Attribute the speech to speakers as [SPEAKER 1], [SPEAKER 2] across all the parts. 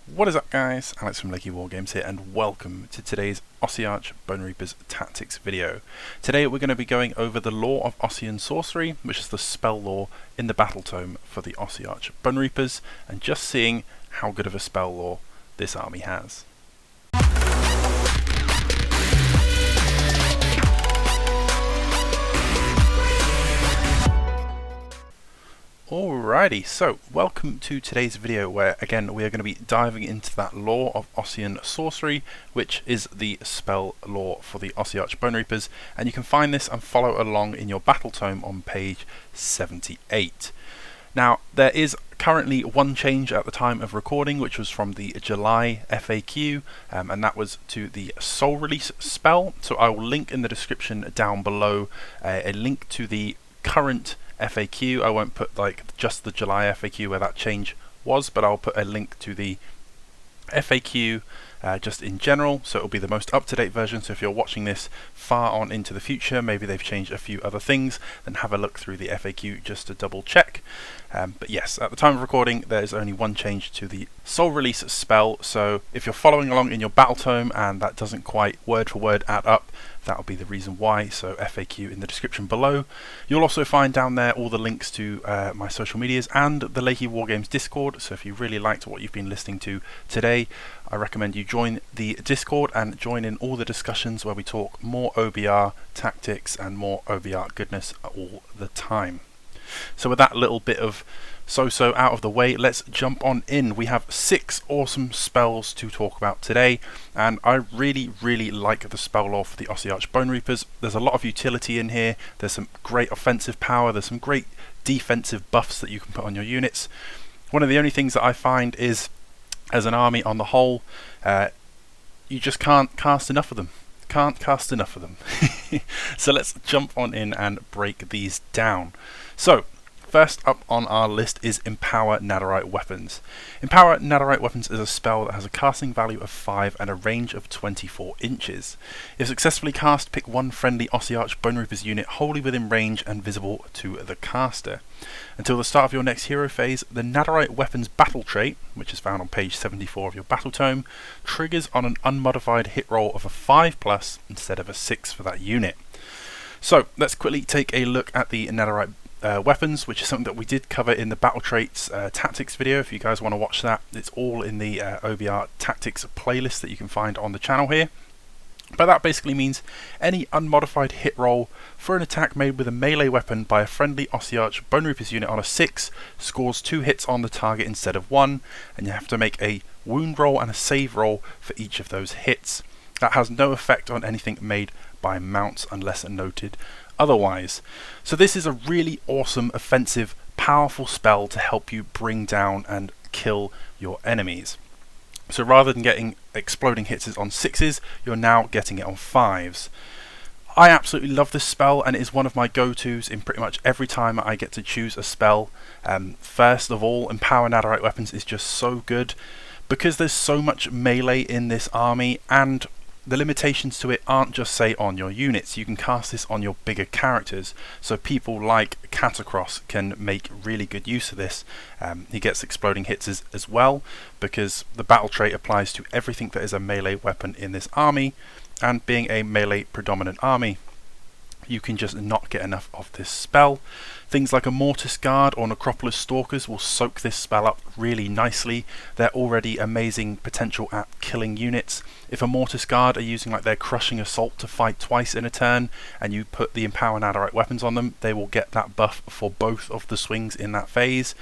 [SPEAKER 1] What is up, guys? Alex from Lakey Wargames here, and welcome to today's Ossiarch Bonereapers tactics video. Today we're going to be going over the lore of Ossian Sorcery, which is the spell lore in the battletome for the Ossiarch Bonereapers, and just seeing how good of a spell lore this army has. Alrighty, so welcome to today's video where again we are going to be diving into that lore of Ossian Sorcery, which is the spell lore for the Ossiarch Bonereapers, and you can find this and follow along in your battletome on page 78. Now there is currently one change at the time of recording, which was from the July FAQ, and that was to the soul release spell. So I will link in the description down below a link to the current FAQ. I won't put like just the July FAQ where that change was, but I'll put a link to the FAQ just in general, so it'll be the most up-to-date version. So if you're watching this far on into the future, maybe they've changed a few other things, then have a look through the FAQ just to double check. But yes, at the time of recording there's only one change to the soul release spell, so if you're following along in your battletome and that doesn't quite word for word add up, that'll be the reason why. So FAQ in the description below. You'll also find down there all the links to my social medias and the Lakey Wargames Discord, so if you really liked what you've been listening to today, I recommend you join the Discord and join in all the discussions where we talk more OBR tactics and more OBR goodness all the time. So with that little bit of so out of the way, let's jump on in. We have 6 awesome spells to talk about today, and I really like the spell lore for the Ossiarch Bonereapers. There's a lot of utility in here, there's some great offensive power, there's some great defensive buffs that you can put on your units. One of the only things that I find is, as an army on the whole, you just can't cast enough of them. So let's jump on in and break these down. So first up on our list is Empower Netherite Weapons. Empower Netherite Weapons is a spell that has a casting value of 5 and a range of 24 inches. If successfully cast, pick one friendly Ossiarch Bonereapers unit wholly within range and visible to the caster. Until the start of your next hero phase, the Netherite Weapons battle trait, which is found on page 74 of your battletome, triggers on an unmodified hit roll of a 5+ instead of a 6 for that unit. So let's quickly take a look at the Netherite weapons, which is something that we did cover in the battle traits tactics video. If you guys want to watch that, it's all in the OBR tactics playlist that you can find on the channel here. But that basically means any unmodified hit roll for an attack made with a melee weapon by a friendly Ossiarch Bonereapers unit on a 6 scores 2 hits on the target instead of 1, and you have to make a wound roll and a save roll for each of those hits. That has no effect on anything made by mounts unless noted otherwise. So this is a really awesome, offensive, powerful spell to help you bring down and kill your enemies. So rather than getting exploding hits on 6s, you're now getting it on 5s. I absolutely love this spell, and it is one of my go-tos in pretty much every time I get to choose a spell. First of all, Empower Netherite Weapons is just so good because there's so much melee in this army, and the limitations to it aren't just, say, on your units. You can cast this on your bigger characters, so people like Catacross can make really good use of this. He gets exploding hits as well, because the battle trait applies to everything that is a melee weapon in this army, and being a melee predominant army, you can just not get enough of this spell. Things like a Mortis Guard or Necropolis Stalkers will soak this spell up really nicely. They're already amazing potential at killing units. If a Mortis Guard are using like their Crushing Assault to fight twice in a turn, and you put the Empower Netherite Weapons on them, they will get that buff for both of the swings in that phase.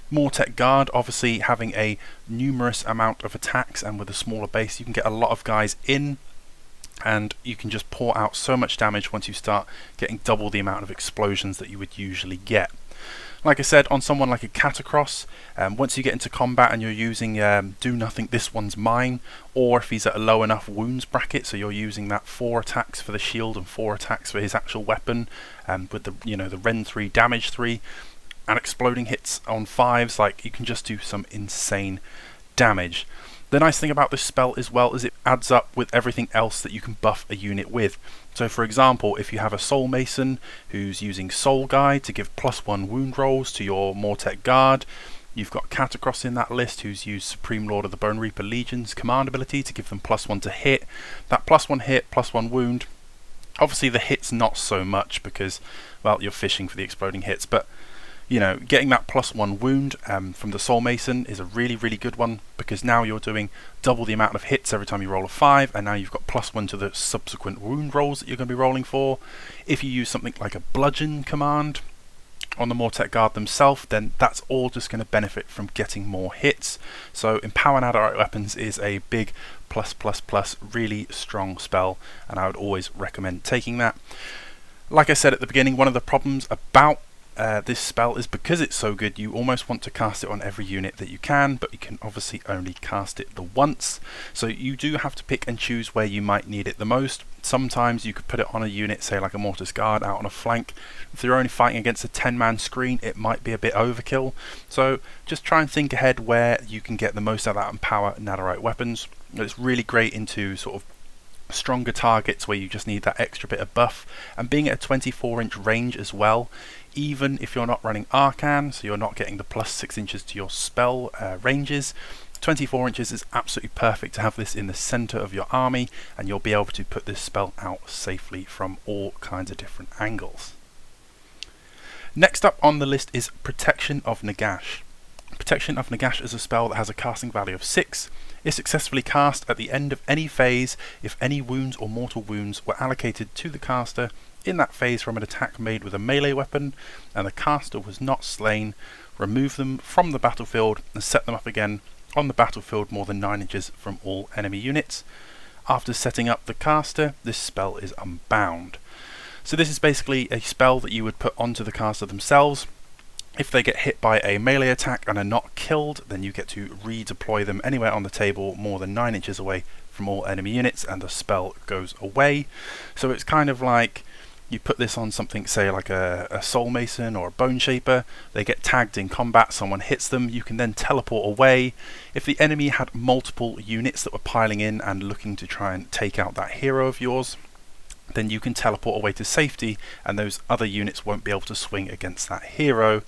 [SPEAKER 1] Mortec Guard, obviously having a numerous amount of attacks, and with a smaller base you can get a lot of guys in, and you can just pour out so much damage once you start getting double the amount of explosions that you would usually get. Like I said, on someone like a Catacross, once you get into combat and you're using Do Nothing, This One's Mine, or if he's at a low enough wounds bracket, so you're using that 4 attacks for the shield and 4 attacks for his actual weapon, with the the Ren 3 damage 3 and exploding hits on 5s, like you can just do some insane damage. The nice thing about this spell as well is it adds up with everything else that you can buff a unit with. So for example, if you have a Soul Mason who's using Soul Guide to give +1 wound rolls to your Mortec Guard, You've got Catacross in that list, who's used Supreme Lord of the Bonereaper Legion's command ability to give them +1 to hit. That +1 hit, +1 wound. Obviously the hit's not so much because, well, you're fishing for the exploding hits, but you know, getting that +1 wound from the Soul Mason is a really, really good one, because now you're doing double the amount of hits every time you roll a 5, and now you've got +1 to the subsequent wound rolls that you're going to be rolling for. If you use something like a Bludgeon command on the Mortek Guard themselves, then that's all just going to benefit from getting more hits. So Empower Netherite Weapons is a big +++, really strong spell, and I would always recommend taking that. Like I said at the beginning, one of the problems about this spell is because it's so good, you almost want to cast it on every unit that you can, but you can obviously only cast it the once. So you do have to pick and choose where you might need it the most. Sometimes you could put it on a unit, say like a Mortis Guard out on a flank. If you're only fighting against a 10-man screen, it might be a bit overkill. So just try and think ahead where you can get the most out of that Empower Netherite Weapons. It's really great into sort of stronger targets where you just need that extra bit of buff, and being at a 24-inch range as well, even if you're not running Arcan, so you're not getting the +6 inches to your spell ranges, 24 inches is absolutely perfect to have this in the center of your army, and you'll be able to put this spell out safely from all kinds of different angles. Next up on the list is Protection of Nagash. Protection of Nagash is a spell that has a casting value of 6. Is successfully cast at the end of any phase if any wounds or mortal wounds were allocated to the caster in that phase from an attack made with a melee weapon, and the caster was not slain. Remove them from the battlefield and set them up again on the battlefield more than 9 inches from all enemy units. After setting up the caster, this spell is unbound. So this is basically a spell that you would put onto the caster themselves. If they get hit by a melee attack and are not killed, then you get to redeploy them anywhere on the table more than 9 inches away from all enemy units, and the spell goes away. So it's kind of like you put this on something, say like a Soul Mason or a Bone Shaper. They get tagged in combat, someone hits them, you can then teleport away. If the enemy had multiple units that were piling in and looking to try and take out that hero of yours, then you can teleport away to safety, and those other units won't be able to swing against that hero.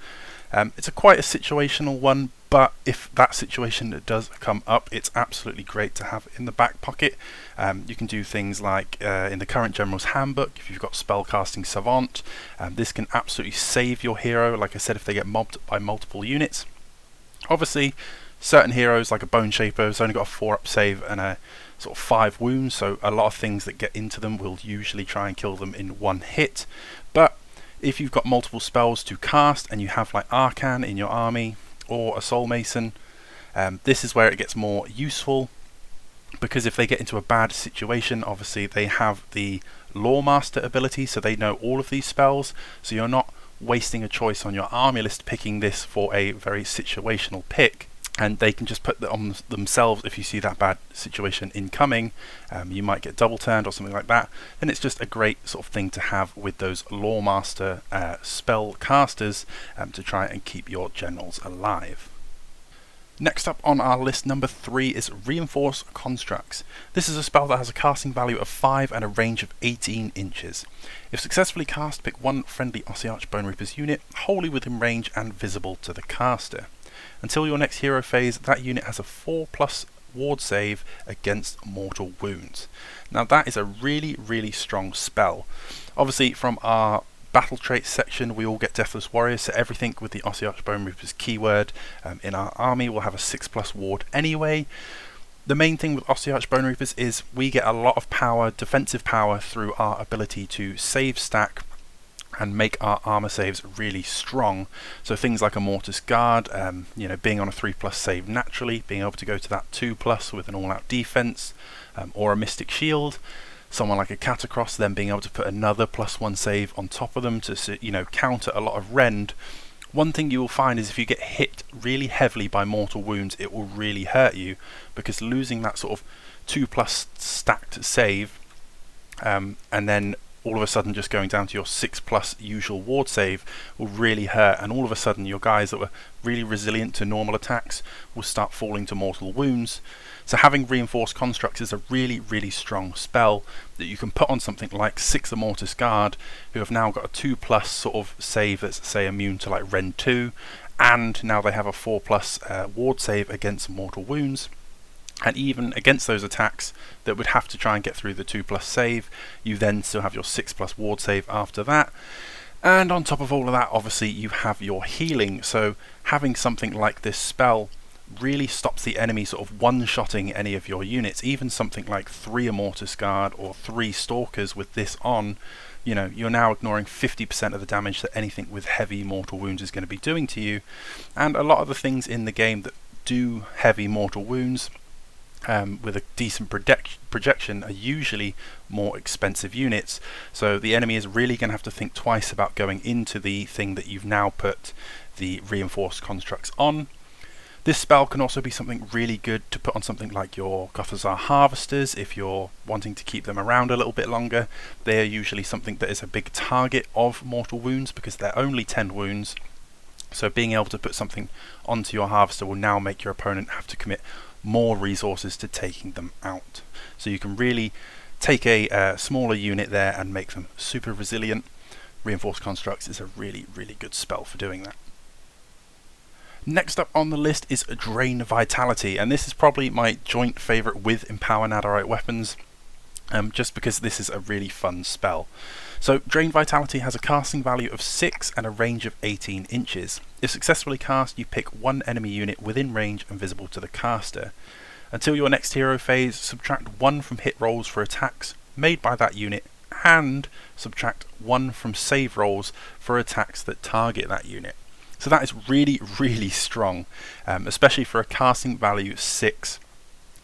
[SPEAKER 1] It's quite a situational one, but if that situation does come up, it's absolutely great to have in the back pocket. You can do things like in the current General's Handbook, if you've got Spellcasting Savant, this can absolutely save your hero, like I said, if they get mobbed by multiple units. Obviously, certain heroes like a Bone Shaper has only got a 4-up save and a sort of 5 wounds, so a lot of things that get into them will usually try and kill them in one hit. But if you've got multiple spells to cast and you have like Arcan in your army or a Soul Mason, this is where it gets more useful, because if they get into a bad situation, obviously they have the Lawmaster ability, so they know all of these spells, so you're not wasting a choice on your army list picking this for a very situational pick. And they can just put that on themselves if you see that bad situation incoming. You might get double turned or something like that. Then it's just a great sort of thing to have with those Lawmaster spell casters to try and keep your generals alive. Next up on our list, number 3, is Reinforce Constructs. This is a spell that has a casting value of 5 and a range of 18 inches. If successfully cast, pick one friendly Ossiarch Bonereapers unit wholly within range and visible to the caster. Until your next hero phase, that unit has a 4+ ward save against mortal wounds. Now that is a really, really strong spell. Obviously from our battle traits section we all get Deathless Warriors, so everything with the Ossiarch Bonereapers keyword in our army will have a 6+ ward anyway. The main thing with Ossiarch Bonereapers is we get a lot of power, defensive power, through our ability to save stack and make our armor saves really strong. So things like a Mortis Guard, you know, being on a 3+ save naturally, being able to go to that 2+ with an all-out defense, or a Mystic Shield. Someone like a Catacross then being able to put another +1 save on top of them to, you know, counter a lot of rend. One thing you will find is if you get hit really heavily by mortal wounds, it will really hurt you, because losing that sort of 2+ stacked save and then all of a sudden just going down to your 6+ usual ward save will really hurt, and all of a sudden your guys that were really resilient to normal attacks will start falling to mortal wounds. So having Reinforced Constructs is a really, really strong spell that you can put on something like 6 Mortis Guard, who have now got a 2+ sort of save that's, say, immune to like Rend 2, and now they have a 4+ ward save against mortal wounds. And even against those attacks that would have to try and get through the 2+ save, you then still have your 6+ ward save after that. And on top of all of that, obviously you have your healing, so having something like this spell really stops the enemy sort of one-shotting any of your units. Even something like 3 Immortus Guard or 3 Stalkers with this on, you know, you're now ignoring 50% of the damage that anything with heavy mortal wounds is going to be doing to you. And a lot of the things in the game that do heavy mortal wounds with a decent projection are usually more expensive units, so the enemy is really going to have to think twice about going into the thing that you've now put the reinforced constructs on. This spell can also be something really good to put on something like your Gothizzar Harvesters if you're wanting to keep them around a little bit longer. They are usually something that is a big target of mortal wounds because they're only 10 wounds, so being able to put something onto your Harvester will now make your opponent have to commit more resources to taking them out. So you can really take a smaller unit there and make them super resilient. Reinforced Constructs is a really good spell for doing that. Next up on the list is Drain Vitality, and this is probably my joint favourite with Empower Netherite Weapons, just because this is a really fun spell. So Drain Vitality has a casting value of 6 and a range of 18 inches. If successfully cast, you pick 1 enemy unit within range and visible to the caster. Until your next hero phase, subtract 1 from hit rolls for attacks made by that unit, and subtract 1 from save rolls for attacks that target that unit. So that is really strong, especially for a casting value 6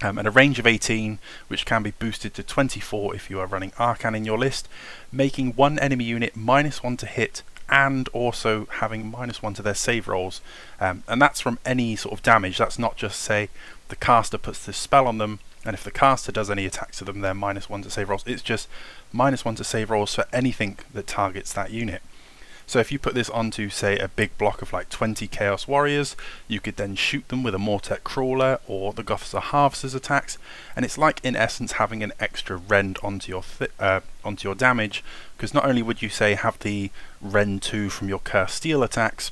[SPEAKER 1] and a range of 18, which can be boosted to 24 if you are running Arcan in your list, making 1 enemy unit -1 to hit and also having -1 to their save rolls. And that's from any sort of damage. That's not just, say, the caster puts this spell on them, and if the caster does any attacks to them, they're -1 to save rolls. It's just -1 to save rolls for anything that targets that unit. So if you put this onto, say, a big block of like 20 Chaos Warriors, you could then shoot them with a Mortek Crawler or the Gothizzar Harvester's attacks, and it's like, in essence, having an extra rend onto your damage, because not only would you, say, have the rend 2 from your Cursed Steel attacks,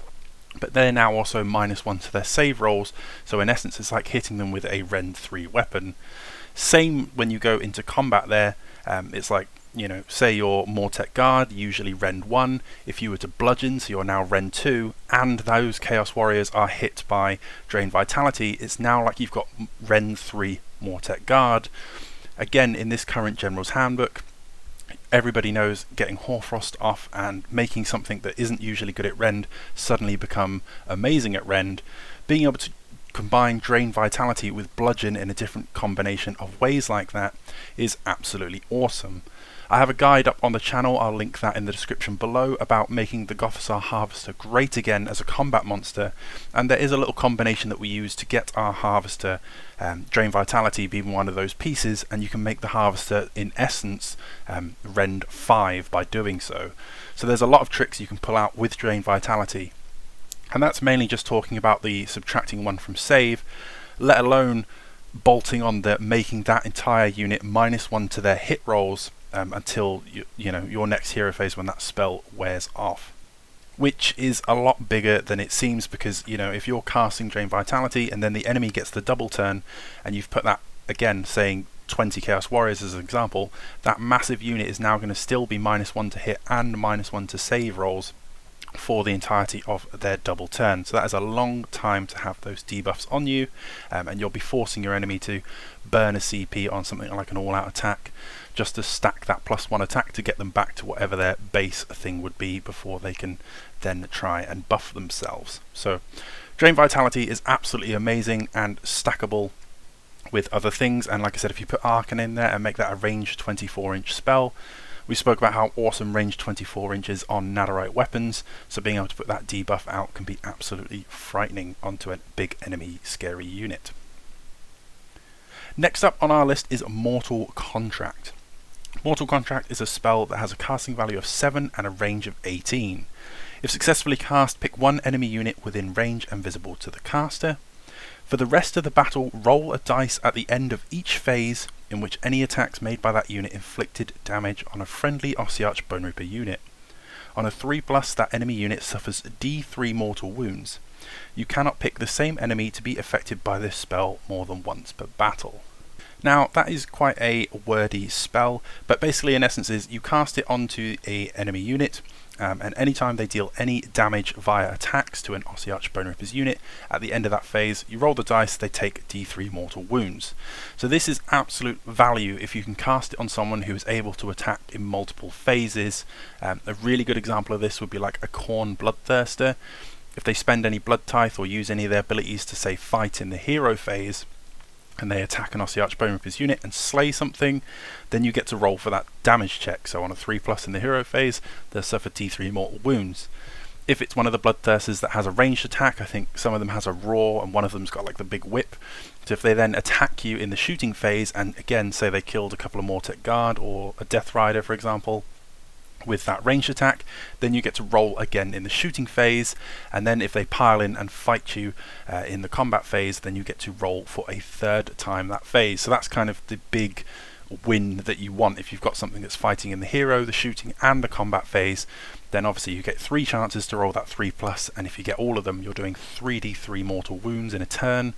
[SPEAKER 1] but they're now also -1 to their save rolls, so in essence it's like hitting them with a rend 3 weapon. Same when you go into combat there, it's like, you know, say your Mortek Guard, usually rend 1, if you were to bludgeon, so you're now rend 2, and those Chaos Warriors are hit by Drain Vitality, it's now like you've got rend 3 Mortek Guard. Again, in this current General's Handbook, everybody knows getting Hoarfrost off and making something that isn't usually good at rend suddenly become amazing at rend. Being able to combine Drain Vitality with Bludgeon in a different combination of ways like that is absolutely awesome. I have a guide up on the channel, I'll link that in the description below, about making the Gothizzar Harvester great again as a combat monster, and there is a little combination that we use to get our Harvester, Drain Vitality being one of those pieces, and you can make the Harvester in essence rend 5 by doing so. So there's a lot of tricks you can pull out with Drain Vitality, and that's mainly just talking about the subtracting 1 from save, let alone bolting on the making that entire unit -1 to their hit rolls until you know, your next hero phase when that spell wears off, which is a lot bigger than it seems, because, you know, if you're casting Drain Vitality and then the enemy gets the double turn and you've put that, again, saying 20 Chaos Warriors as an example, that massive unit is now going to still be -1 to hit and -1 to save rolls for the entirety of their double turn. So that is a long time to have those debuffs on you, and you'll be forcing your enemy to burn a CP on something like an all-out attack just to stack that +1 attack to get them back to whatever their base thing would be before they can then try and buff themselves. So Drain Vitality is absolutely amazing and stackable with other things, and like I said, if you put Arcan in there and make that a range 24-inch spell, we spoke about how awesome range 24 inches on Netherite weapons, so being able to put that debuff out can be absolutely frightening onto a big enemy scary unit. Next up on our list is Mortal Contract. Mortal Contract is a spell that has a casting value of 7 and a range of 18. If successfully cast, pick 1 enemy unit within range and visible to the caster. For the rest of the battle, roll a dice at the end of each phase in which any attacks made by that unit inflicted damage on a friendly Ossiarch Bonereaper unit. On a 3+, that enemy unit suffers D3 mortal wounds. you cannot pick the same enemy to be affected by this spell more than once per battle. Now that is quite a wordy spell, but basically in essence is you cast it onto a enemy unit, and anytime they deal any damage via attacks to an Ossiarch Bonereapers unit, at the end of that phase you roll the dice, they take d3 mortal wounds. So this is absolute value if you can cast it on someone who is able to attack in multiple phases. A really good example of this would be like a Khorne Bloodthirster. If they spend any Blood Tithe or use any of their abilities to say fight in the hero phase, and they attack an Ossiarch Bonereapers unit and slay something, then you get to roll for that damage check. So on a 3+ in the hero phase, they'll suffer d3 mortal wounds. If it's one of the Bloodthirsters that has a ranged attack, I think some of them has a roar and one of them's got like the big whip. So if they then attack you in the shooting phase, and again say they killed a couple of Mortek Guard or a Death Rider for example, with that ranged attack, then you get to roll again in the shooting phase, and then if they pile in and fight you in the combat phase, then you get to roll for a third time that phase. So that's kind of the big win that you want. If you've got something that's fighting in the hero, the shooting and the combat phase, then obviously you get 3 chances to roll that 3+, and if you get all of them, you're doing 3d3 mortal wounds in a turn,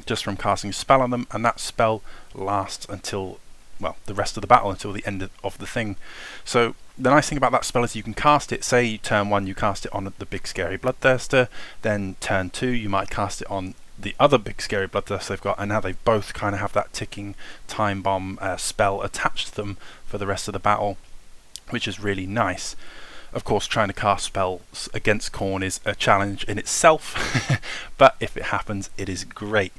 [SPEAKER 1] just from casting a spell on them, and that spell lasts until, well, the rest of the battle, until the end of the thing. So the nice thing about that spell is you can cast it, say turn 1 you cast it on the big scary Bloodthirster, then turn 2 you might cast it on the other big scary Bloodthirster they've got, and now they both kind of have that ticking time bomb spell attached to them for the rest of the battle, which is really nice. Of course, trying to cast spells against Khorne is a challenge in itself, but if it happens, it is great.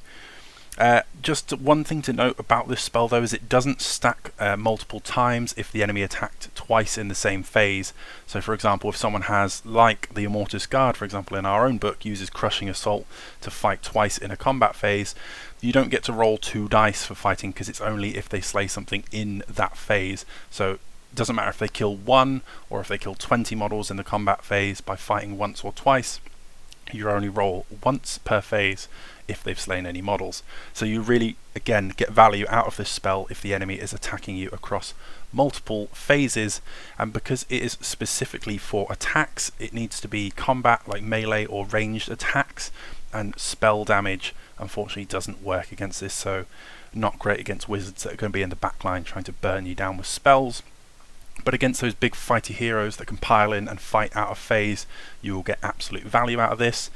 [SPEAKER 1] Just one thing to note about this spell though is it doesn't stack multiple times if the enemy attacked twice in the same phase. So for example, if someone has, like the Immortus Guard for example in our own book, uses Crushing Assault to fight twice in a combat phase, you don't get to roll 2 dice for fighting because it's only if they slay something in that phase. So it doesn't matter if they kill 1 or if they kill 20 models in the combat phase by fighting once or twice, you only roll once per phase if they've slain any models. So you really, again, get value out of this spell if the enemy is attacking you across multiple phases, and because it is specifically for attacks, it needs to be combat, like melee or ranged attacks, and spell damage unfortunately doesn't work against this, so not great against wizards that are going to be in the backline trying to burn you down with spells. But against those big fighty heroes that can pile in and fight out of phase, you will get absolute value out of this.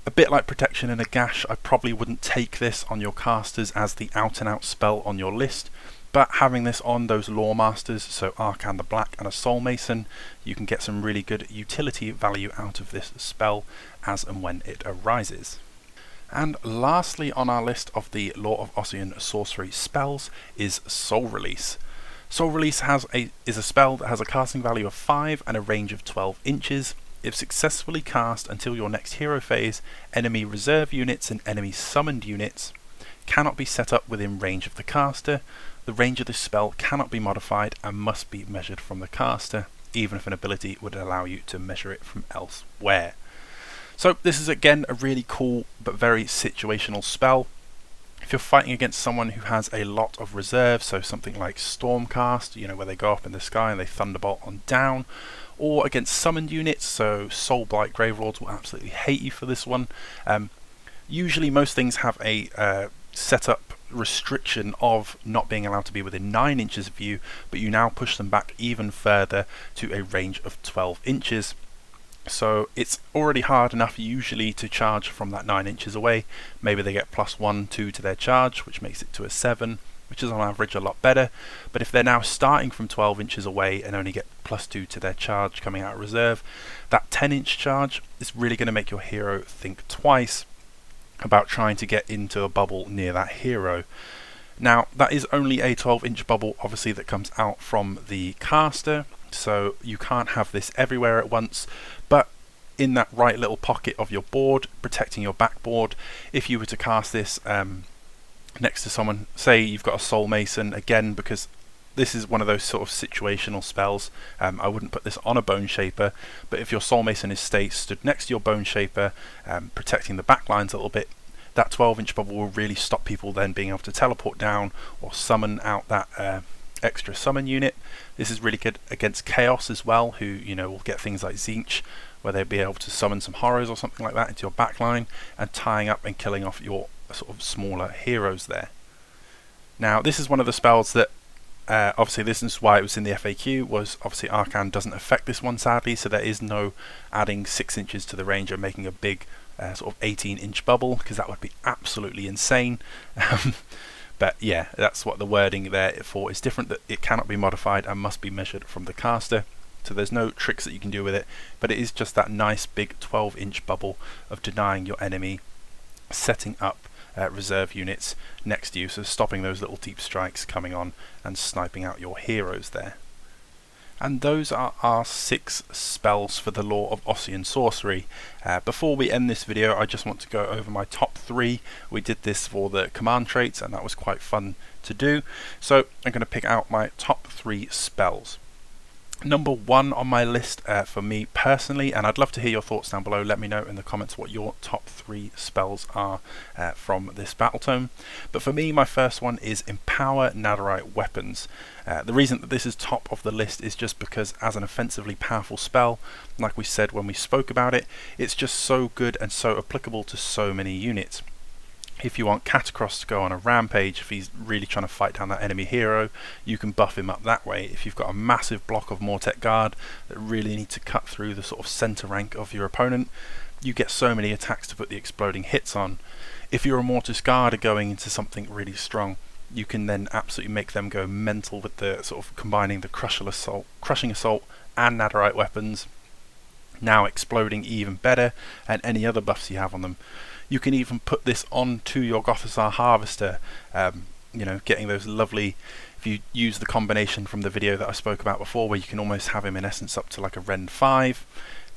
[SPEAKER 1] A bit like Protection and a Gash, I probably wouldn't take this on your casters as the out and out spell on your list, but having this on those Lore Masters, so Arcan the Black and a Soul Mason, you can get some really good utility value out of this spell as and when it arises. And lastly on our list of the Lore of Ossian Sorcery spells is Soul Release. Soul Release is a spell that has a casting value of 5 and a range of 12 inches. If successfully cast until your next hero phase, enemy reserve units and enemy summoned units cannot be set up within range of the caster. The range of this spell cannot be modified and must be measured from the caster, even if an ability would allow you to measure it from elsewhere. So this is again a really cool but very situational spell. If you're fighting against someone who has a lot of reserve, so something like Stormcast, you know, where they go up in the sky and they thunderbolt on down, or against summoned units, so SOULBLIGHT Gravelords will absolutely hate you for this one. Usually most things have a setup restriction of not being allowed to be within 9 inches of you, but you now push them back even further to a range of 12 inches. So it's already hard enough usually to charge from that 9 inches away. Maybe they get +1, 2 to their charge, which makes it to a 7, which is on average a lot better. But if they're now starting from 12 inches away and only get +2 to their charge coming out of reserve, that 10-inch charge is really going to make your hero think twice about trying to get into a bubble near that hero. Now that is only a 12-inch bubble obviously that comes out from the caster, so you can't have this everywhere at once, but in that right little pocket of your board, protecting your backboard, if you were to cast this next to someone, say you've got a Soul Mason, again because this is one of those sort of situational spells, I wouldn't put this on a Bone Shaper, but if your Soul Mason is stood next to your Bone Shaper, protecting the backlines a little bit, that 12-inch bubble will really stop people then being able to teleport down or summon out that extra summon unit. This is really good against Chaos as well, who, you know, will get things like Zinch where they'd be able to summon some horrors or something like that into your backline, and tying up and killing off your sort of smaller heroes there. Now this is one of the spells that obviously this is why it was in the FAQ, was obviously Arcan doesn't affect this one sadly, so there is no adding 6 inches to the range and making a big sort of 18-inch bubble, because that would be absolutely insane. But yeah, that's what the wording there for is different, that it cannot be modified and must be measured from the caster. So there's no tricks that you can do with it, but it is just that nice big 12-inch bubble of denying your enemy setting up reserve units next to you, so stopping those little deep strikes coming on and sniping out your heroes there. And those are our 6 spells for the lore of Ossian Sorcery. Before we end this video, I just want to go over my top 3. We did this for the command traits and that was quite fun to do. So I'm going to pick out my top 3 spells. Number 1 on my list for me personally, and I'd love to hear your thoughts down below. Let me know in the comments what your top 3 spells are from this battletome. But for me, my first one is Empower Netherite Weapons. The reason that this is top of the list is just because as an offensively powerful spell, like we said when we spoke about it, it's just so good and so applicable to so many units. If you want Catacross to go on a rampage, if he's really trying to fight down that enemy hero, you can buff him up that way. If you've got a massive block of Mortek Guard that really need to cut through the sort of center rank of your opponent, you get so many attacks to put the exploding hits on. If you're a Mortis Guard going into something really strong, you can then absolutely make them go mental with the sort of combining the Crushing Assault and Netherite weapons, now exploding even better, and any other buffs you have on them. You can even put this onto your Gothizzar Harvester, you know, getting those lovely, if you use the combination from the video that I spoke about before, where you can almost have him in essence up to like a Ren 5.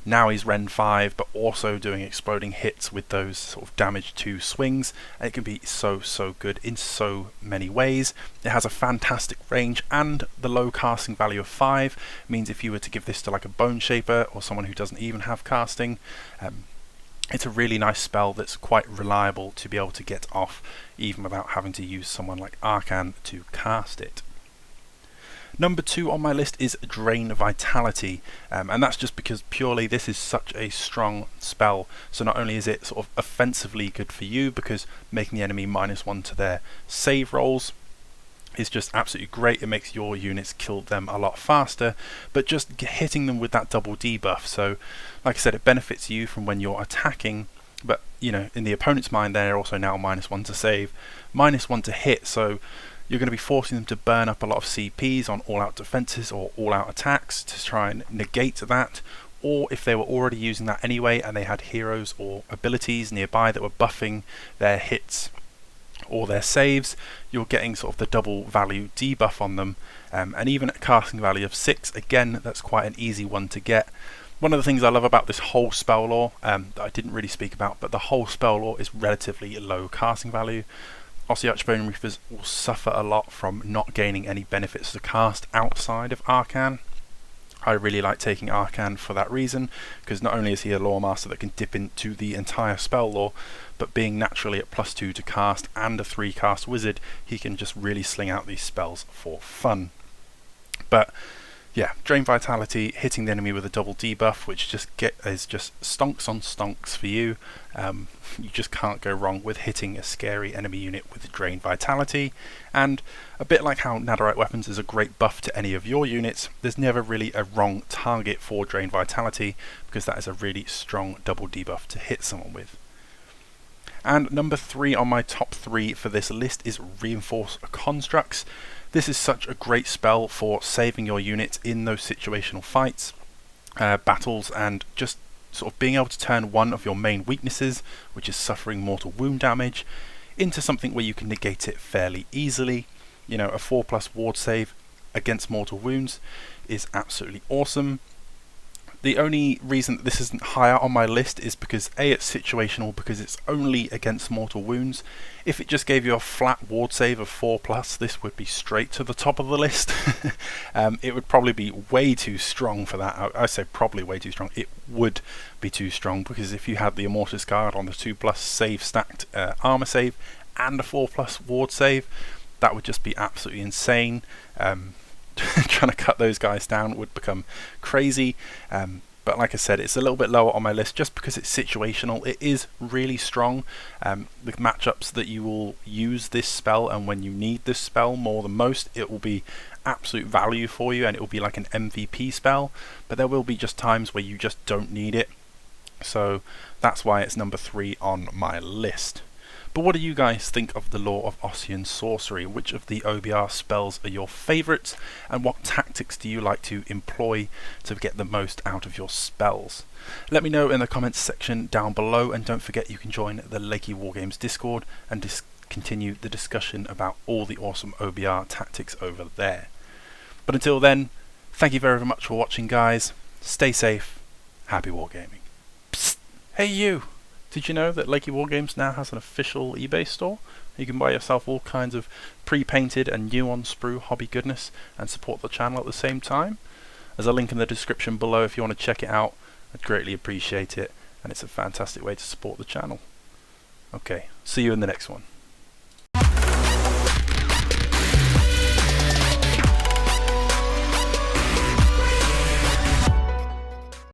[SPEAKER 1] Now he's Ren 5, but also doing exploding hits with those sort of damage 2 swings, and it can be so good in so many ways. It has a fantastic range, and the low casting value of 5 means if you were to give this to like a Bone Shaper or someone who doesn't even have casting, it's a really nice spell that's quite reliable to be able to get off even without having to use someone like Arcan to cast it. Number 2 on my list is Drain Vitality, and that's just because purely this is such a strong spell. So not only is it sort of offensively good for you, because making the enemy -1 to their save rolls is just absolutely great. It makes your units kill them a lot faster, but just hitting them with that double debuff. So like I said, it benefits you from when you're attacking, but you know, in the opponent's mind they're also now -1 to save, -1 to hit, so you're going to be forcing them to burn up a lot of CPs on all-out defenses or all-out attacks to try and negate that. Or if they were already using that anyway and they had heroes or abilities nearby that were buffing their hits or their saves, you're getting sort of the double value debuff on them, and even at casting value of 6, again that's quite an easy one to get. One of the things I love about this whole spell lore that I didn't really speak about, but the whole spell lore is relatively low casting value. Ossiarch Bonereapers will suffer a lot from not gaining any benefits to cast outside of Arcan. I really like taking Arcan for that reason, because not only is he a lore master that can dip into the entire spell lore, but being naturally at +2 to cast and a 3 cast wizard, he can just really sling out these spells for fun. But yeah, Drain Vitality, hitting the enemy with a double debuff, which is just stonks on stonks for you. You just can't go wrong with hitting a scary enemy unit with Drain Vitality. And a bit like how Netherite Weapons is a great buff to any of your units, there's never really a wrong target for Drain Vitality, because that is a really strong double debuff to hit someone with. And number 3 on my top 3 for this list is Reinforce Constructs. This is such a great spell for saving your units in those situational fights, battles, and just sort of being able to turn one of your main weaknesses, which is suffering mortal wound damage, into something where you can negate it fairly easily. You know, a 4+ ward save against mortal wounds is absolutely awesome. The only reason that this isn't higher on my list is because A, it's situational, because it's only against mortal wounds. If it just gave you a flat ward save of 4+, this would be straight to the top of the list. It would probably be way too strong for that. I say probably way too strong. It would be too strong, because if you had the Immortus Guard on the 2+ save stacked armor save and a 4+ ward save, that would just be absolutely insane. Trying to cut those guys down would become crazy, but but like I said, it's a little bit lower on my list just because it's situational. It is really strong. The matchups that you will use this spell, and when you need this spell more than most, it will be absolute value for you, and it will be like an MVP spell, but there will be just times where you just don't need it. So that's why it's number 3 on my list. But what do you guys think of the lore of Ossian Sorcery? Which of the OBR spells are your favourites, and what tactics do you like to employ to get the most out of your spells? Let me know in the comments section down below, and don't forget you can join the Lakey Wargames Discord and continue the discussion about all the awesome OBR tactics over there. But until then, thank you very much for watching, guys. Stay safe. Happy wargaming. Psst. Hey you! Did you know that Lakey Wargames now has an official eBay store? You can buy yourself all kinds of pre-painted and new on sprue hobby goodness and support the channel at the same time. There's a link in the description below if you want to check it out. I'd greatly appreciate it, and it's a fantastic way to support the channel. Okay, see you in the next one.